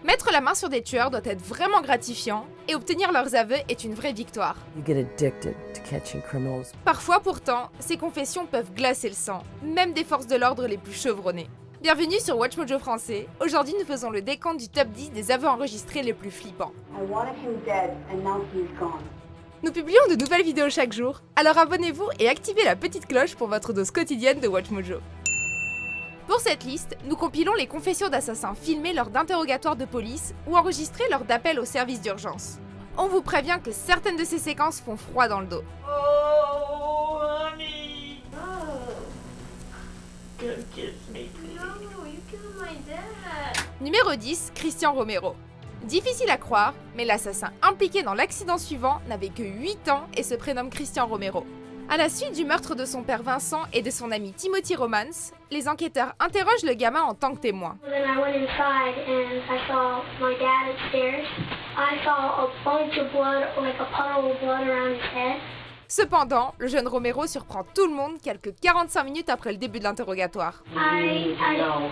Mettre la main sur des tueurs doit être vraiment gratifiant, et obtenir leurs aveux est une vraie victoire. You get addicted to catching criminals. Parfois pourtant, ces confessions peuvent glacer le sang, même des forces de l'ordre les plus chevronnées. Bienvenue sur WatchMojo français, aujourd'hui nous faisons le décompte du top 10 des aveux enregistrés les plus flippants. Nous publions de nouvelles vidéos chaque jour, alors abonnez-vous et activez la petite cloche pour votre dose quotidienne de WatchMojo. Pour cette liste, nous compilons les confessions d'assassins filmées lors d'interrogatoires de police ou enregistrées lors d'appels au service d'urgence. On vous prévient que certaines de ces séquences font froid dans le dos. Oh, honey. Oh. Come kiss me, please. No, you killed my dad. Numéro 10, Christian Romero. Difficile à croire, mais l'assassin impliqué dans l'accident suivant n'avait que 8 ans et se prénomme Christian Romero. À la suite du meurtre de son père Vincent et de son ami Timothy Romance, les enquêteurs interrogent le gamin en tant que témoin. Then I went inside and I saw my dad upstairs. I saw a bunch of blood, like a puddle of blood around his head. Cependant, le jeune Romero surprend tout le monde quelques 45 minutes après le début de l'interrogatoire. I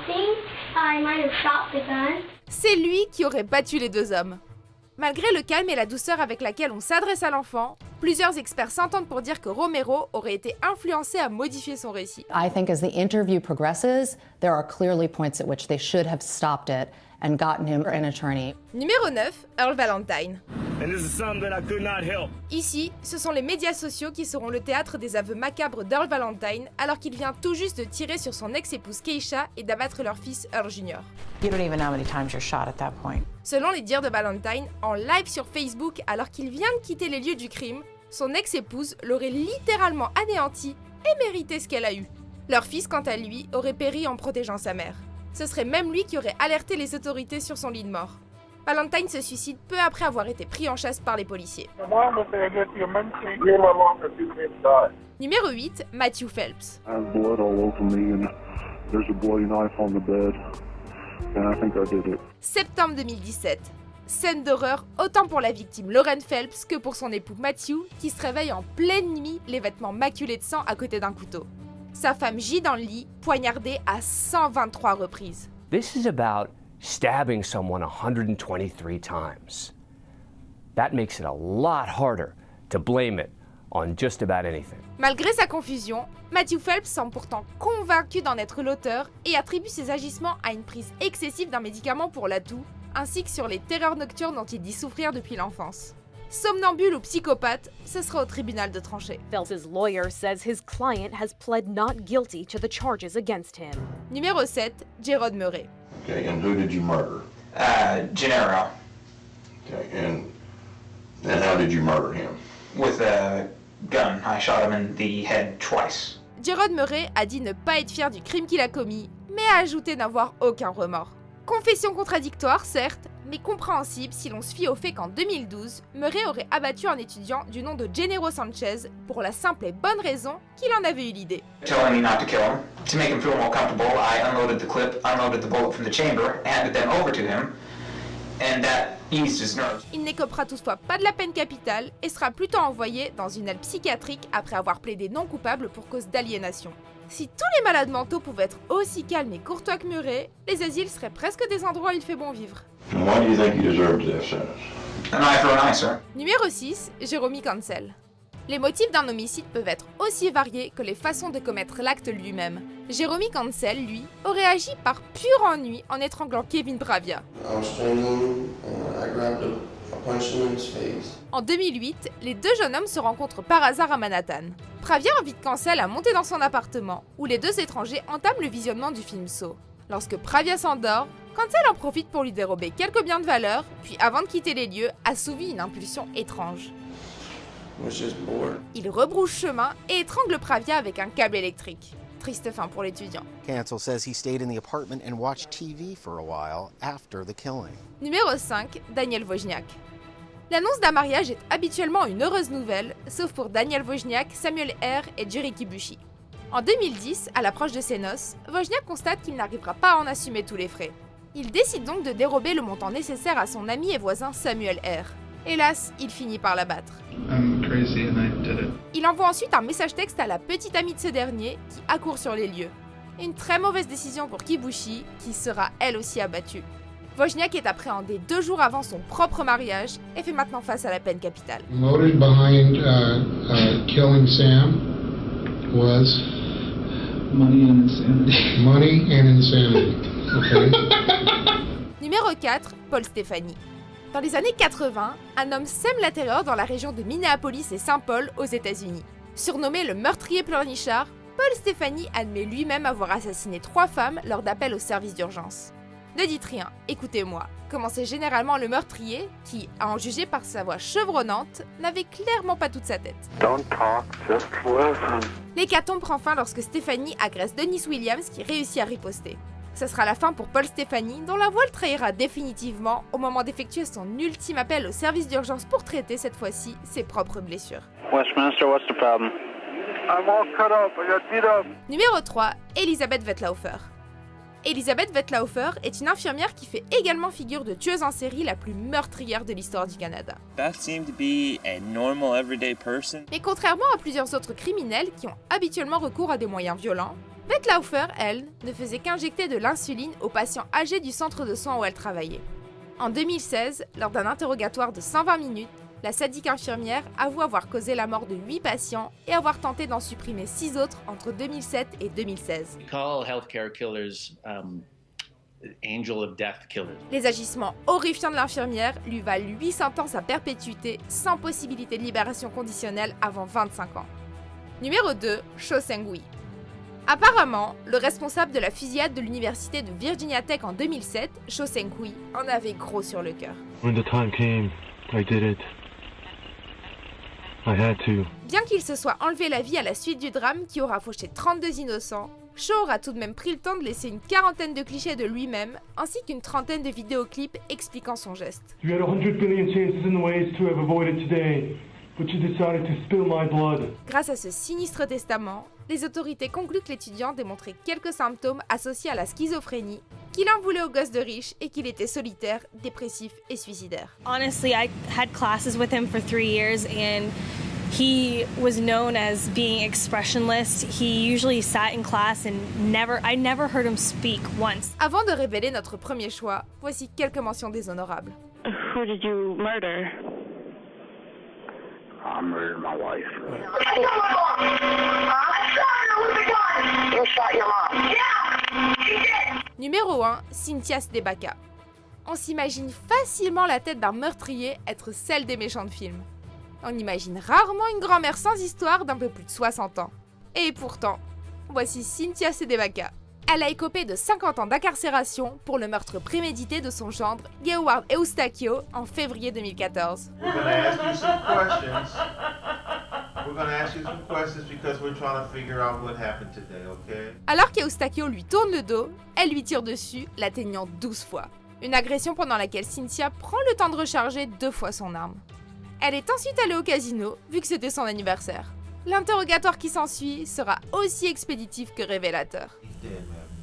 think I might have shot the gun. C'est lui qui aurait battu les deux hommes. Malgré le calme et la douceur avec laquelle on s'adresse à l'enfant, plusieurs experts s'entendent pour dire que Romero aurait été influencé à modifier son récit. I think as the interview progresses, there are clearly points at which they should have stopped it and gotten him an attorney. Numéro 9, Earl Valentine. And this is something that I could not help. Ici, ce sont les médias sociaux qui seront le théâtre des aveux macabres d'Earl Valentine alors qu'il vient tout juste de tirer sur son ex-épouse Keisha et d'abattre leur fils Earl Jr. You don't even know how many times you're shot at that point. Selon les dires de Valentine, en live sur Facebook alors qu'il vient de quitter les lieux du crime, son ex-épouse l'aurait littéralement anéanti et mérité ce qu'elle a eu. Leur fils, quant à lui, aurait péri en protégeant sa mère. Ce serait même lui qui aurait alerté les autorités sur son lit de mort. Valentine se suicide peu après avoir été pris en chasse par les policiers. Numéro 8, Matthew Phelps. Septembre 2017. Scène d'horreur autant pour la victime Lauren Phelps que pour son époux Matthew qui se réveille en pleine nuit, les vêtements maculés de sang à côté d'un couteau. Sa femme gît dans le lit, poignardée à 123 reprises. This is about stabbing someone 123 times. That makes it a lot harder to blame it on just about anything. Malgré sa confusion, Matthew Phelps semble pourtant convaincu d'en être l'auteur et attribue ses agissements à une prise excessive d'un médicament pour la toux, ainsi que sur les terreurs nocturnes dont il dit souffrir depuis l'enfance. Somnambule ou psychopathe, ce sera au tribunal de trancher. Phelps's lawyer says his client has pled not guilty to the charges against him. Numéro 7, Jerrod Murray. Okay, and who did you murder? Gennaro. Okay, and how did you murder him? With a gun. I shot him in the head twice. Jerrod Murray a dit ne pas être fier du crime qu'il a commis, mais a ajouté n'avoir aucun remords. Confession contradictoire, certes, mais compréhensible si l'on se fie au fait qu'en 2012, Murray aurait abattu un étudiant du nom de Gennaro Sanchez pour la simple et bonne raison qu'il en avait eu l'idée. Telling me not to kill him. To make him feel more comfortable, I unloaded the clip, unloaded the bullet from the chamber, handed them over to him, and that eased his nerves. Il n'écopera toutefois pas de la peine capitale et sera plutôt envoyé dans une aile psychiatrique après avoir plaidé non coupable pour cause d'aliénation. Si tous les malades mentaux pouvaient être aussi calmes et courtois que Murray, les asiles seraient presque des endroits où il fait bon vivre. And why do you think he deserved death sentence? An eye for an eye, sir. Numéro 6, Jeremy Cancel. Les motifs d'un homicide peuvent être aussi variés que les façons de commettre l'acte lui-même. Jeremy Cancel, lui, aurait agi par pur ennui en étranglant Kevin Pravia. En 2008, les deux jeunes hommes se rencontrent par hasard à Manhattan. Pravia invite Cancel à monter dans son appartement, où les deux étrangers entament le visionnement du film Saw. Lorsque Pravia s'endort, Cancel en profite pour lui dérober quelques biens de valeur, puis avant de quitter les lieux, assouvit une impulsion étrange. Il rebrousse chemin et étrangle Pravia avec un câble électrique. Triste fin pour l'étudiant. Cancel says he stayed in the apartment and watched TV for a while after the killing. Numéro 5, Daniel Wojniak. L'annonce d'un mariage est habituellement une heureuse nouvelle, sauf pour Daniel Wojniak, Samuel R. et Juri Kibushi. En 2010, à l'approche de ses noces, Wojniak constate qu'il n'arrivera pas à en assumer tous les frais. Il décide donc de dérober le montant nécessaire à son ami et voisin Samuel R. Hélas, il finit par l'abattre. Il envoie ensuite un message texte à la petite amie de ce dernier, qui accourt sur les lieux. Une très mauvaise décision pour Kibushi, qui sera elle aussi abattue. Wozniak est appréhendé 2 jours avant son propre mariage et fait maintenant face à la peine capitale. Motive behind killing Sam was money and insanity. Money and insanity. Okay. Numéro 4, Paul Stefani. Dans les années 80, un homme sème la terreur dans la région de Minneapolis et Saint Paul aux États-Unis. Surnommé le meurtrier pleurnichard, Paul Stefani admet lui-même avoir assassiné 3 femmes lors d'appels au service d'urgence. Ne dites rien, écoutez-moi. Commençait généralement le meurtrier, qui, à en juger par sa voix chevronnante, n'avait clairement pas toute sa tête. Don't talk, just listen. L'hécatombe prend fin lorsque Stefani agresse Dennis Williams qui réussit à riposter. Ce sera la fin pour Paul Stefani, dont la voix le trahira définitivement au moment d'effectuer son ultime appel au service d'urgence pour traiter cette fois-ci ses propres blessures. Westminster, what's the problem? I'm all cut up, I got beat up. Numéro 3, Elisabeth Wettlaufer. Elisabeth Wettlaufer est une infirmière qui fait également figure de tueuse en série la plus meurtrière de l'histoire du Canada. That seemed to be a normal everyday person. Mais contrairement à plusieurs autres criminels qui ont habituellement recours à des moyens violents, Wettlaufer, elle, ne faisait qu'injecter de l'insuline aux patients âgés du centre de soins où elle travaillait. En 2016, lors d'un interrogatoire de 120 minutes, la sadique infirmière avoue avoir causé la mort de 8 patients et avoir tenté d'en supprimer 6 autres entre 2007 et 2016. We call healthcare killers angel of death killers. Les agissements horrifiants de l'infirmière lui valent 8 sentences à perpétuité sans possibilité de libération conditionnelle avant 25 ans. Numéro 2, Cho Seung-hui. Apparemment, le responsable de la fusillade de l'université de Virginia Tech en 2007, Cho Seung-hui, en avait gros sur le cœur. When the time came, I did it. I had to. Bien qu'il se soit enlevé la vie à la suite du drame qui aura fauché 32 innocents, Cho aura tout de même pris le temps de laisser une quarantaine de clichés de lui-même, ainsi qu'une trentaine de vidéoclips expliquant son geste. You had 100 billion chances and ways to have avoided today, but you decided to spill my blood. Grâce à ce sinistre testament, les autorités concluent que l'étudiant démontrait quelques symptômes associés à la schizophrénie, qu'il en voulait aux gosses de riches et qu'il était solitaire, dépressif et suicidaire. Honestly, I had classes with him for 3 years and he was known as being expressionless. He usually sat in class and I never heard him speak once. Avant de révéler notre premier choix, voici quelques mentions déshonorables. Who did you murder? I murdered my wife. You shot your mom. Yeah, she did. Numéro 1, Cynthia Sdebaka. On s'imagine facilement la tête d'un meurtrier être celle des méchants de films. On imagine rarement une grand-mère sans histoire d'un peu plus de 60 ans. Et pourtant, voici Cynthia Sdebaka. Elle a écopé de 50 ans d'incarcération pour le meurtre prémédité de son gendre, Geward Eustachio, en février 2014. We're gonna ask you some questions. We're gonna ask you some questions because we're trying to figure out what happened today, okay? Alors qu'Eustachio lui tourne le dos, elle lui tire dessus, l'atteignant 12 fois. Une agression pendant laquelle Cynthia prend le temps de recharger 2 fois son arme. Elle est ensuite allée au casino, vu que c'était son anniversaire. L'interrogatoire qui s'ensuit sera aussi expéditif que révélateur.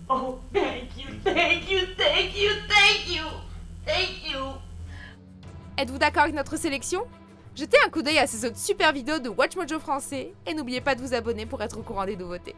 Oh, thank you, thank you, thank you, thank you, thank you. Êtes-vous d'accord avec notre sélection? Jetez un coup d'œil à ces autres super vidéos de WatchMojo français et n'oubliez pas de vous abonner pour être au courant des nouveautés.